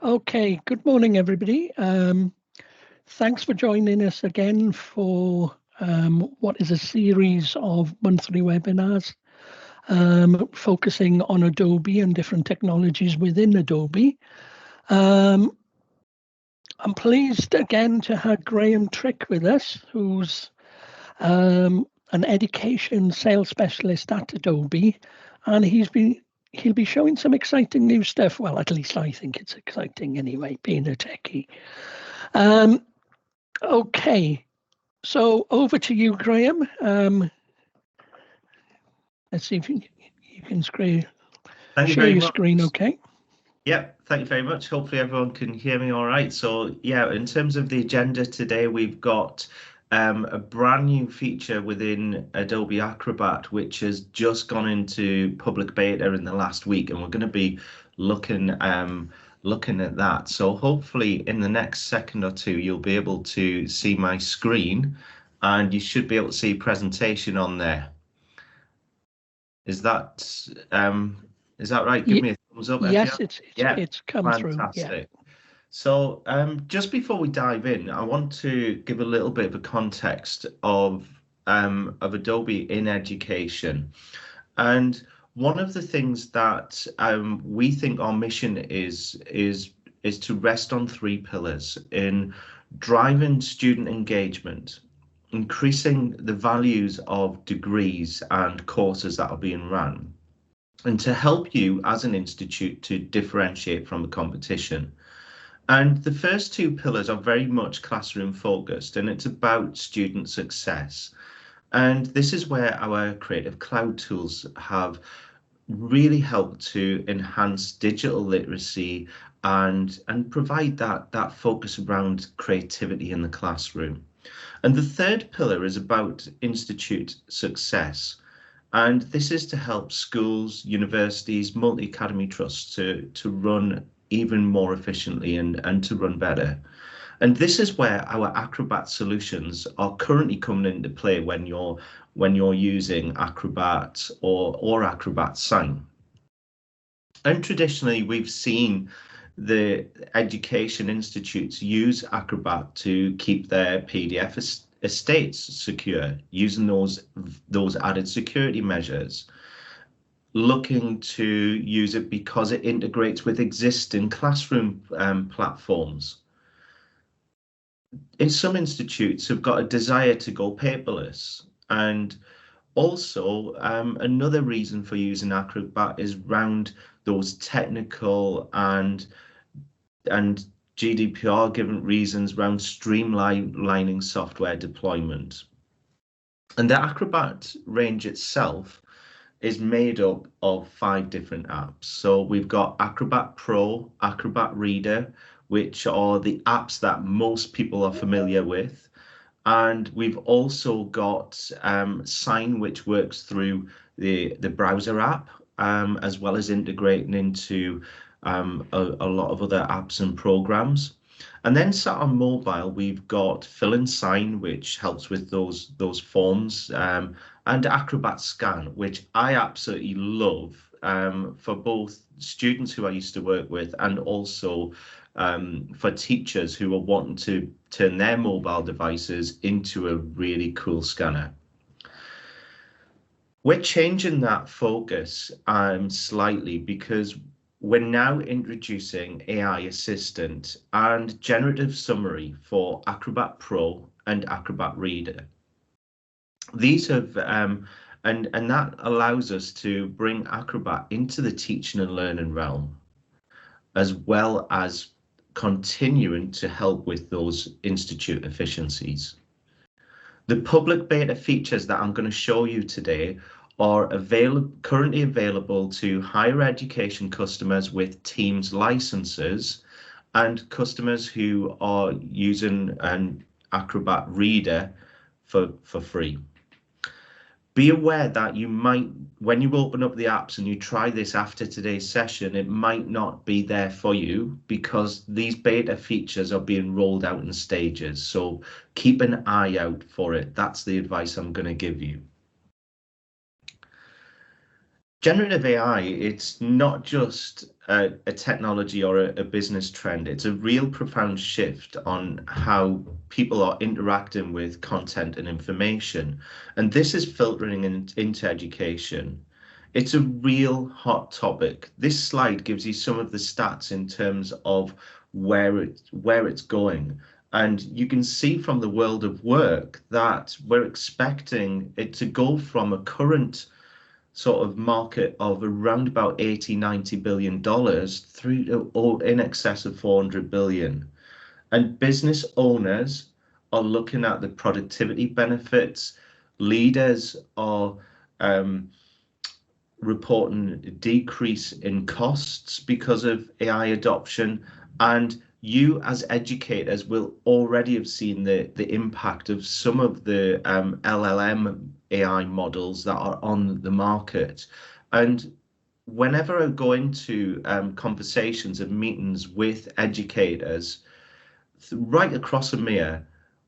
Okay, good morning, everybody. Thanks for joining us again for what is a series of monthly webinars focusing on Adobe and different technologies within Adobe. I'm pleased again to have Graham Trick with us, who's an education sales specialist at Adobe, and he'll be showing some exciting new stuff. Well, at least I think it's exciting anyway, being a techie. Okay, so over to you, Graham. Let's see if you can share your screen, okay? Yep, thank you very much. Hopefully everyone can hear me all right. So yeah, in terms of the agenda today, we've got a brand new feature within Adobe Acrobat, which has just gone into public beta in the last week, and we're going to be looking at that. So hopefully in the next second or two, you'll be able to see my screen, and you should be able to see presentation on there. Is that right? Give me a thumbs up. Yes, it's come fantastic. Through. Yeah. So just before we dive in, I want to give a little bit of a context of Adobe in education. And one of the things that we think our mission is to rest on three pillars in driving student engagement, increasing the values of degrees and courses that are being run, and to help you as an institute to differentiate from the competition. And the first two pillars are very much classroom focused, and it's about student success. And this is where our Creative Cloud tools have really helped to enhance digital literacy and provide that focus around creativity in the classroom. And the third pillar is about institute success. And this is to help schools, universities, multi-academy trusts to run even more efficiently and to run better. And this is where our Acrobat solutions are currently coming into play when you're using Acrobat or Acrobat Sign. And traditionally, we've seen the education institutes use Acrobat to keep their PDF estates secure, using those added security measures, looking to use it because it integrates with existing classroom platforms. In some institutes have got a desire to go paperless, and also another reason for using Acrobat is around those technical and GDPR given reasons around streamlining software deployment. And the Acrobat range itself is made up of 5 different apps. So we've got Acrobat Pro, Acrobat Reader, which are the apps that most people are familiar with. And we've also got Sign, which works through the browser app, as well as integrating into a lot of other apps and programs. And then sat on mobile, we've got Fill and Sign, which helps with those forms, and Acrobat Scan, which I absolutely love for both students who I used to work with and also for teachers who are wanting to turn their mobile devices into a really cool scanner. We're changing that focus slightly because we're now introducing AI Assistant and Generative Summary for Acrobat Pro and Acrobat Reader. These have, and that allows us to bring Acrobat into the teaching and learning realm, as well as continuing to help with those institute efficiencies. The public beta features that I'm going to show you today are currently available to higher education customers with Teams licenses and customers who are using an Acrobat Reader for free. Be aware that you might, when you open up the apps and you try this after today's session, it might not be there for you because these beta features are being rolled out in stages. So keep an eye out for it. That's the advice I'm going to give you. Generative AI, it's not just a technology or a business trend. It's a real profound shift on how people are interacting with content and information. And this is filtering into education. It's a real hot topic. This slide gives you some of the stats in terms of where it's going. And you can see from the world of work that we're expecting it to go from a current sort of market of around about 80-90 billion dollars through to in excess of 400 billion. And business owners are looking at the productivity benefits. Leaders are reporting a decrease in costs because of AI adoption, and you as educators will already have seen the impact of some of the LLM AI models that are on the market. And whenever I go into conversations and meetings with educators right across EMEA,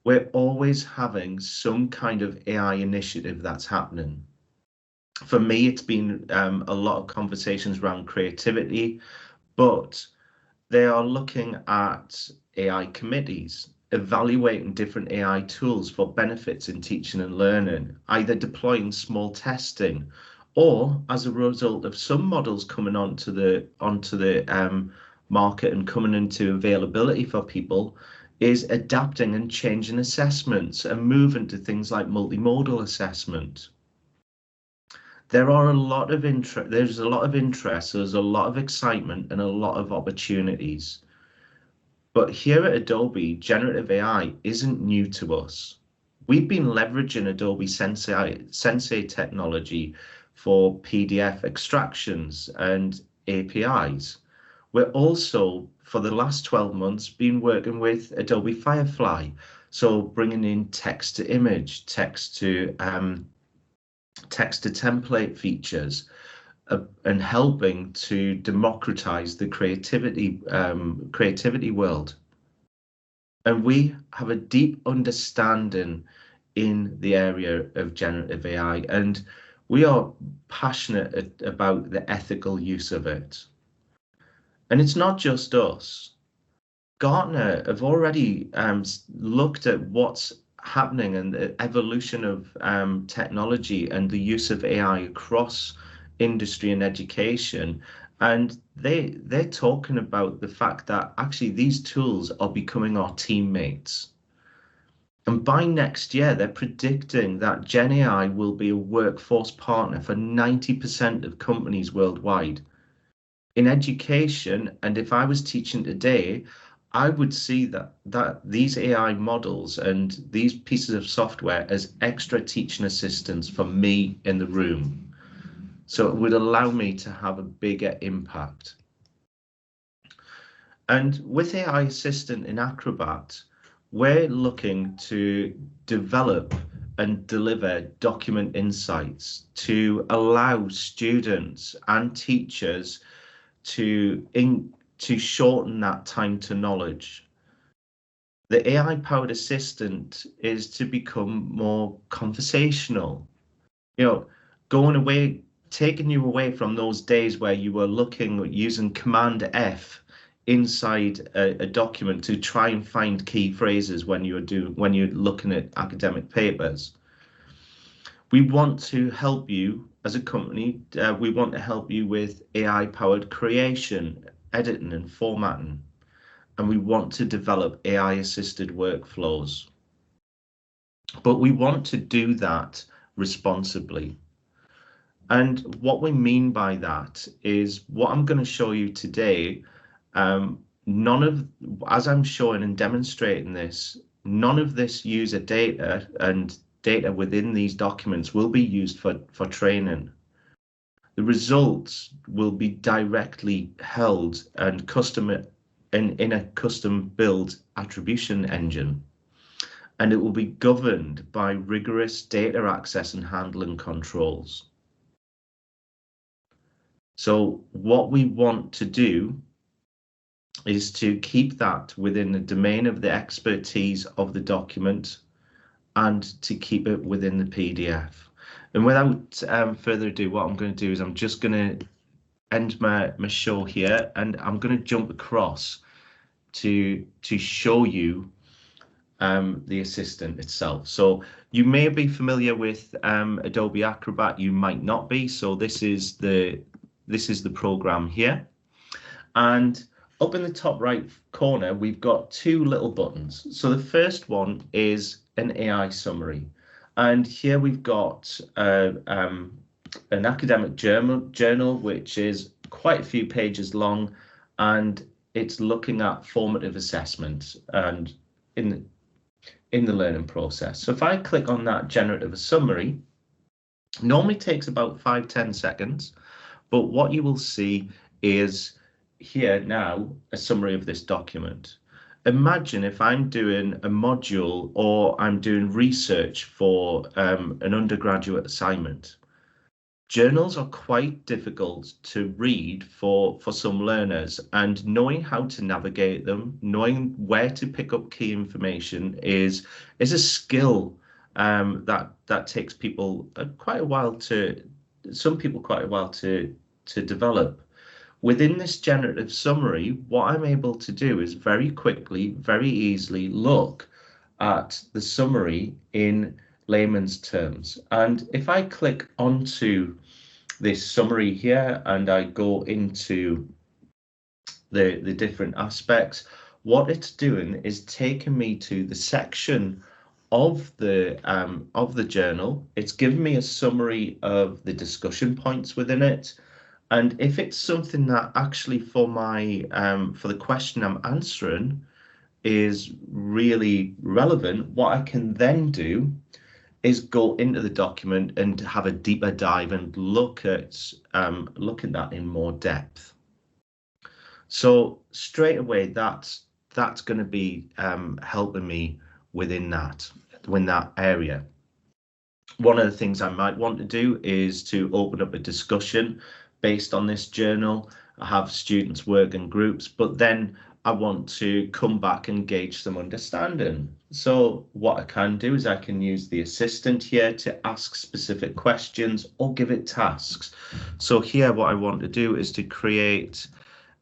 we're always having some kind of AI initiative that's happening. For me, it's been a lot of conversations around creativity, but they are looking at AI committees, evaluating different AI tools for benefits in teaching and learning, either deploying small testing, or as a result of some models coming onto the market and coming into availability for people, is adapting and changing assessments and moving to things like multimodal assessment. There's a lot of interest, there's a lot of excitement and a lot of opportunities. But here at Adobe, generative AI isn't new to us. We've been leveraging Adobe Sensei technology for PDF extractions and APIs. We're also, for the last 12 months, been working with Adobe Firefly. So bringing in text to image, text to template features, and helping to democratize the creativity world. And we have a deep understanding in the area of generative AI, and we are passionate about the ethical use of it. And it's not just us. Gartner have already looked at what's happening and the evolution of technology and the use of AI across industry and education. And they're talking about the fact that actually these tools are becoming our teammates. And by next year, they're predicting that GenAI will be a workforce partner for 90% of companies worldwide. In education, and if I was teaching today, I would see that these AI models and these pieces of software as extra teaching assistants for me in the room. So it would allow me to have a bigger impact. And with AI Assistant in Acrobat, we're looking to develop and deliver document insights to allow students and teachers to shorten that time to knowledge. The AI-powered assistant is to become more conversational, taking you away from those days where you were using Command F inside a document to try and find key phrases when you're looking at academic papers. We want to help you as a company. We want to help you with AI-powered creation, editing, and formatting. And we want to develop AI-assisted workflows. But we want to do that responsibly. And what we mean by that is what I'm going to show you today. As I'm showing and demonstrating this, none of this user data and data within these documents will be used for training. The results will be directly held and in a custom build attribution engine, and it will be governed by rigorous data access and handling controls. So what we want to do is to keep that within the domain of the expertise of the document and to keep it within the PDF. And without further ado, what I'm going to do is I'm just going to end my show here, and I'm going to jump across to show you the assistant itself. So you may be familiar with Adobe Acrobat, you might not be. So this is the program here, and up in the top right corner we've got two little buttons. So the first one is an AI summary, and here we've got an academic journal which is quite a few pages long, and it's looking at formative assessment and in the learning process. So if I click on that generative summary, normally takes about 5-10 seconds, but what you will see is here now a summary of this document. Imagine if I'm doing a module or I'm doing research for an undergraduate assignment. Journals are quite difficult to read for some learners, and knowing how to navigate them, knowing where to pick up key information is a skill that takes people quite a while to develop. Within this generative summary, what I'm able to do is very quickly, very easily look at the summary in layman's terms. And if I click onto this summary here and I go into the different aspects, what it's doing is taking me to the section of the journal. It's giving me a summary of the discussion points within it. And if it's something that actually for my for the question I'm answering is really relevant, what I can then do is go into the document and have a deeper dive and look at that in more depth. So straight away, that's going to be helping me within that area. One of the things I might want to do is to open up a discussion based on this journal. I have students work in groups, but then I want to come back and gauge some understanding. So what I can do is I can use the assistant here to ask specific questions or give it tasks. So here what I want to do is to create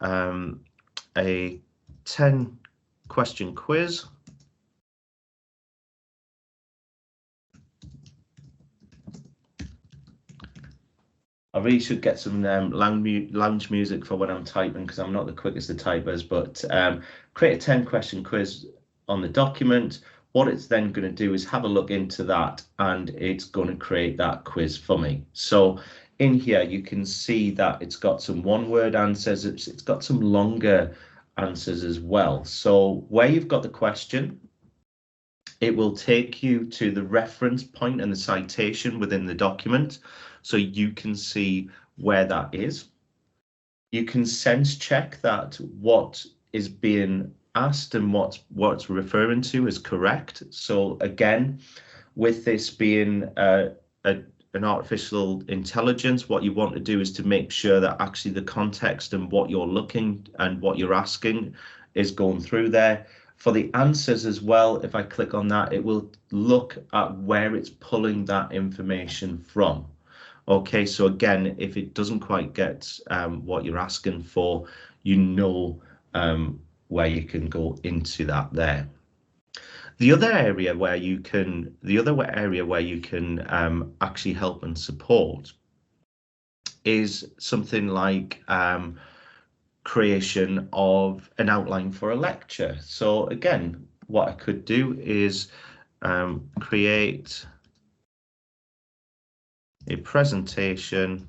a 10-question quiz. I really should get some lounge music for when I'm typing, because I'm not the quickest of typers, but create a 10-question quiz on the document. What it's then going to do is have a look into that, and it's going to create that quiz for me. So in here, you can see that it's got some one-word answers. It's got some longer answers as well. So where you've got the question, it will take you to the reference point and the citation within the document, so you can see where that is. You can sense check that what is being asked and what's referring to is correct. So again, with this being an artificial intelligence, what you want to do is to make sure that actually the context and what you're looking and what you're asking is going through there. For the answers as well, if I click on that, it will look at where it's pulling that information from. Okay, so again, if it doesn't quite get what you're asking for, you know where you can go into that there. The other area where you can actually help and support is something like creation of an outline for a lecture. So again, what I could do is create a presentation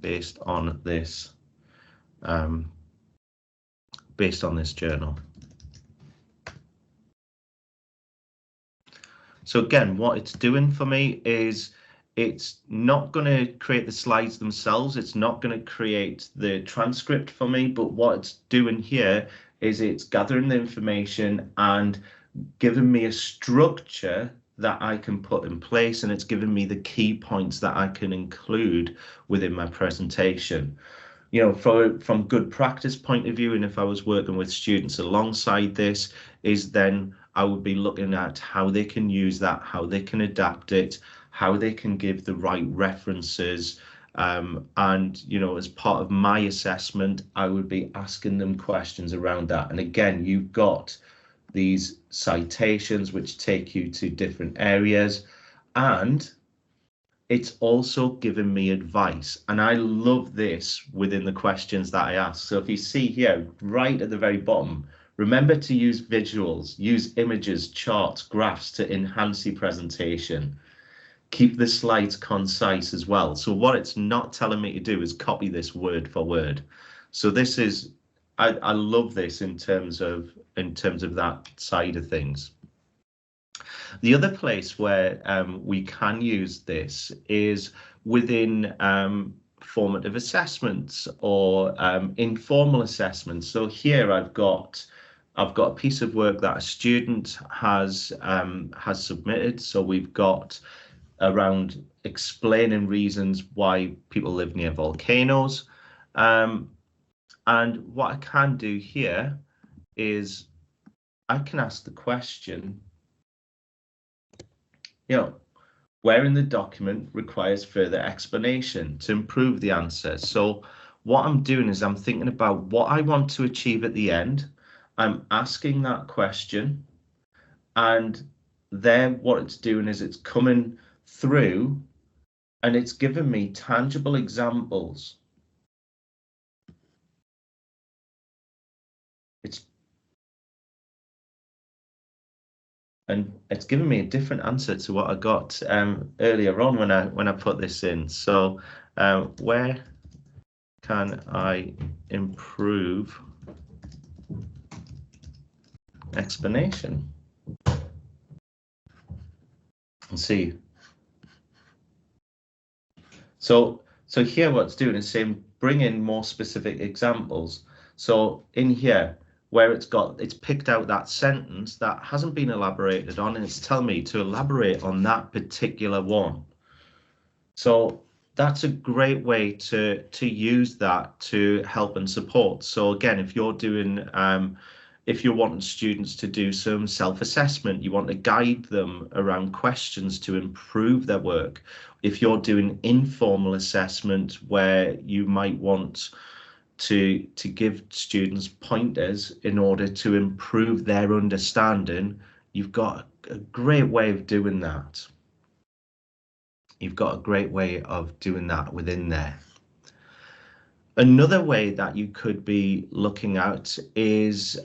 based on this journal. So again, what it's doing for me is it's not going to create the slides themselves. It's not going to create the transcript for me, but what it's doing here is it's gathering the information and giving me a structure that I can put in place, and it's giving me the key points that I can include within my presentation. You know, from good practice point of view, and if I was working with students alongside this, is then I would be looking at how they can use that, how they can adapt it, how they can give the right references, And, you know, as part of my assessment, I would be asking them questions around that. And again, you've got these citations which take you to different areas, and it's also given me advice. And I love this within the questions that I ask. So if you see here, right at the very bottom, remember to use visuals, use images, charts, graphs to enhance your presentation. Keep the slides concise as well. So what it's not telling me to do is copy this word for word. So this is, I love this in terms of that side of things. The other place where we can use this is within formative assessments or informal assessments. So here I've got a piece of work that a student has submitted. So we've got around explaining reasons why people live near volcanoes. And what I can do here is I can ask the question, you know, where in the document requires further explanation to improve the answer. So what I'm doing is I'm thinking about what I want to achieve at the end. I'm asking that question, and then what it's doing is it's coming through and it's given me tangible examples. It's given me a different answer to what I got earlier on when I put this in. So where can I improve explanation? And see. So here what it's doing is saying bring in more specific examples. So in here, where it's picked out that sentence that hasn't been elaborated on, and it's telling me to elaborate on that particular one. So that's a great way to use that to help and support. So again, if you're doing if you're wanting students to do some self-assessment, you want to guide them around questions to improve their work. If you're doing informal assessment where you might want to give students pointers in order to improve their understanding, you've got a great way of doing that. You've got a great way of doing that within there. Another way that you could be looking at is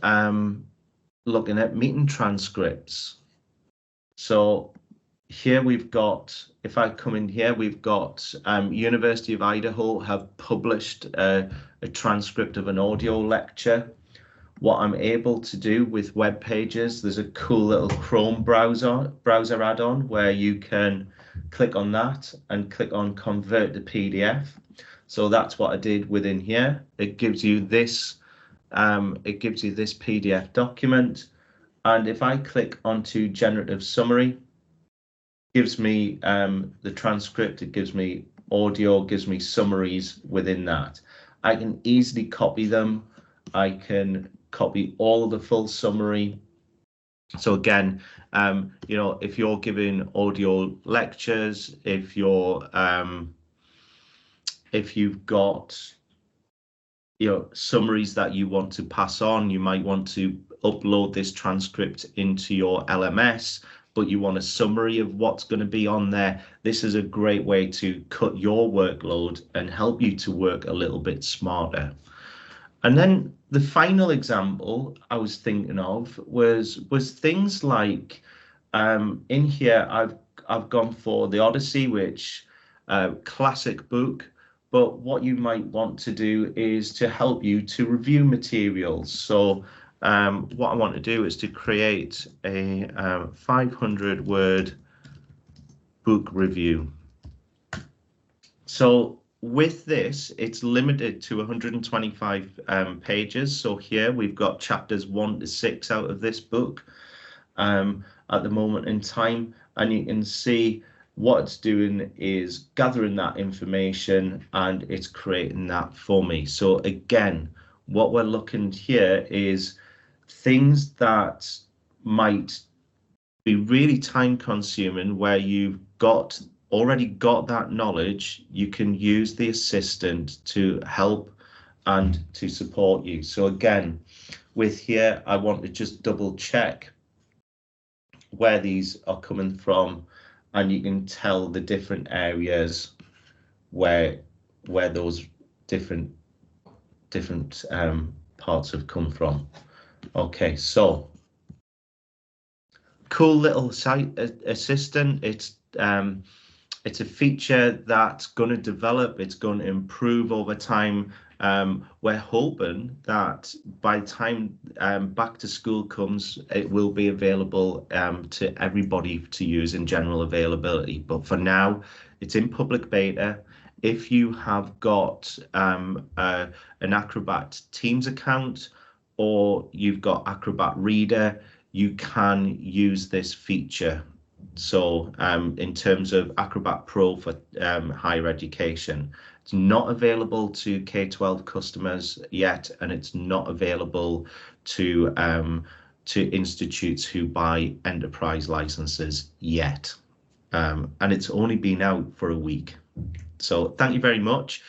looking at meeting transcripts. So here we've got, if I come in here, we've got University of Idaho have published a transcript of an audio lecture. What I'm able to do with web pages, there's a cool little Chrome browser add-on where you can click on that and click on convert to PDF. So that's what I did within here. It gives you this PDF document, and if I click onto generative summary, gives me the transcript, it gives me audio, gives me summaries within that. I can easily copy them. I can copy all of the full summary. So again, you know, if you're giving audio lectures, if you've got, you know, summaries that you want to pass on, you might want to upload this transcript into your LMS, but you want a summary of what's going to be on there. This is a great way to cut your workload and help you to work a little bit smarter. And then the final example I was thinking of was things like in here I've gone for the Odyssey, which classic book. But what you might want to do is to help you to review materials. So what I want to do is to create a 500-word book review. So with this, it's limited to 125 pages. So here we've got chapters 1 to 6 out of this book at the moment in time, and you can see what it's doing is gathering that information and it's creating that for me. So again, what we're looking here is things that might be really time consuming, where you've got already got that knowledge, you can use the assistant to help and to support you. So again, with here, I want to just double check where these are coming from, and you can tell the different areas where those different parts have come from. Okay, so cool little site assistant. It's a feature that's going to develop, it's going to improve over time. We're hoping that by the time back to school comes, it will be available to everybody to use in general availability. But for now, it's in public beta. If you have got an Acrobat Teams account, or you've got Acrobat Reader, you can use this feature. So in terms of Acrobat Pro for higher education, it's not available to K-12 customers yet, and it's not available to institutes who buy enterprise licenses yet. And it's only been out for a week. So thank you very much.